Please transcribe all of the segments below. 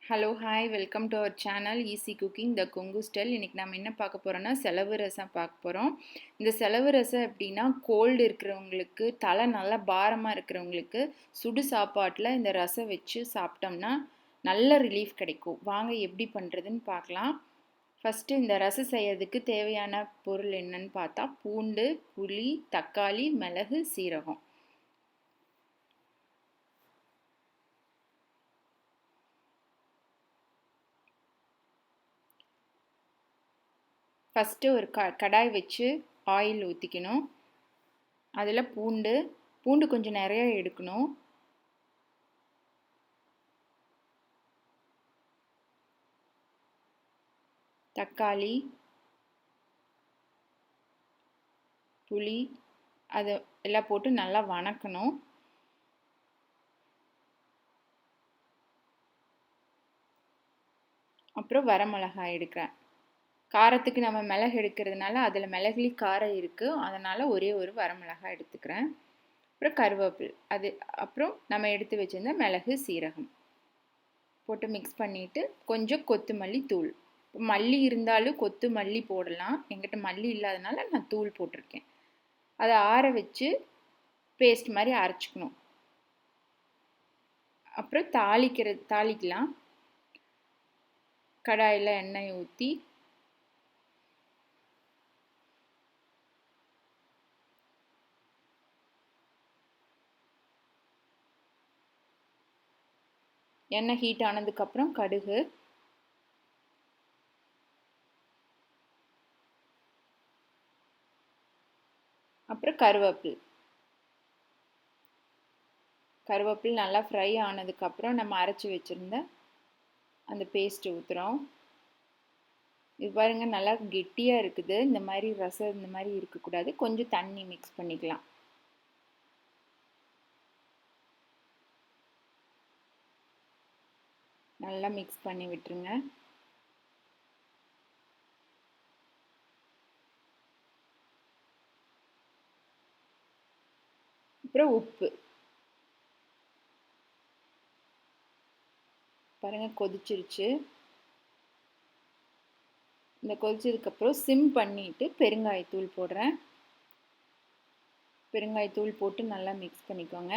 Hello hi welcome to our channel easy cooking the Kongu style. இன்றைக்கி நம்ம என்ன பார்க்க போகிறோன்னா செலவு ரசம் பார்க்க போகிறோம். இந்த செலவு ரசம் எப்படின்னா கோல்டு இருக்கிறவங்களுக்கு, தலை நல்லா பாரமாக இருக்கிறவங்களுக்கு சுடு சாப்பாட்டில் இந்த ரசம் வச்சு சாப்பிட்டோம்னா நல்ல ரிலீஃப் கிடைக்கும். வாங்க எப்படி பண்ணுறதுன்னு பார்க்கலாம். ஃபஸ்ட்டு இந்த ரசம் செய்யறதுக்கு தேவையான பொருள் என்னன்னு பார்த்தா பூண்டு, புளி, தக்காளி, மிளகு, சீரகம். ஃபஸ்ட்டு ஒரு கடாய் வச்சு ஆயில் ஊற்றிக்கணும். அதில் பூண்டு கொஞ்சம் நிறைய எடுக்கணும். தக்காளி, புளி அதை எல்லாம் போட்டு நல்லா வணக்கணும். அப்புறம் வரமிளகாய் எடுக்கிறேன். காரத்துக்கு நம்ம மிளகு எடுக்கிறதுனால அதில் மிளகுலேயும் காரம் இருக்குது, அதனால் ஒரே ஒரு வரமிளகாய் எடுத்துக்கிறேன். அப்புறம் கருவேப்பில், அப்புறம் நம்ம எடுத்து வச்சுருந்த மிளகு, சீரகம் போட்டு மிக்ஸ் பண்ணிவிட்டு கொஞ்சம் கொத்தமல்லி தூள். மல்லி இருந்தாலும் கொத்தமல்லி போடலாம், என்கிட்ட மல்லி இல்லாதனால நான் தூள் போட்டிருக்கேன். அதை ஆற வச்சு பேஸ்ட் மாதிரி அரைச்சிக்கணும். அப்புறம் தாளிக்கலாம். கடாயில் எண்ணெய் ஊற்றி எண்ணெய் ஹீட் ஆனதுக்கப்புறம் கடுகு, அப்புறம் கருவேப்பில் நல்லா ஃப்ரை ஆனதுக்கப்புறம் நம்ம அரைச்சி வச்சுருந்த அந்த பேஸ்ட் ஊற்றுறோம். இது பாருங்கள் நல்லா கெட்டியாக இருக்குது. இந்த மாதிரி ரசம் இந்த மாதிரி இருக்கக்கூடாது, கொஞ்சம் தண்ணி மிக்ஸ் பண்ணிக்கலாம். நல்லா மிக்ஸ் பண்ணி விட்டுருங்க. அப்புறம் உப்பு பாருங்கள் கொதிச்சிருச்சு. இந்த கொதிச்சதுக்கப்புறம் சிம் பண்ணிவிட்டு பெருங்காயத்தூள் போடுறேன். பெருங்காயத்தூள் போட்டு நல்லா மிக்ஸ் பண்ணிக்கோங்க.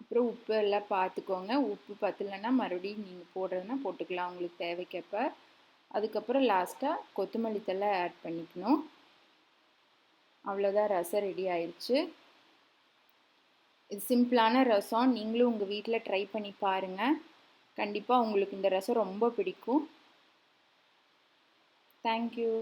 அப்புறம் உப்பு எல்லாம் பார்த்துக்கோங்க. உப்பு பத்தலைன்னா மறுபடியும் நீங்கள் போடுறதுன்னா போட்டுக்கலாம் உங்களுக்கு தேவைக்கப்ப. அதுக்கப்புறம் லாஸ்ட்டாக கொத்தமல்லி தழை ஆட் பண்ணிக்கணும். அவ்வளோதான், ரசம் ரெடி ஆயிடுச்சு. இது சிம்பிளான ரசம். நீங்களும் உங்கள் வீட்டில் ட்ரை பண்ணி பாருங்கள். கண்டிப்பாக உங்களுக்கு இந்த ரசம் ரொம்ப பிடிக்கும். தேங்க்யூ.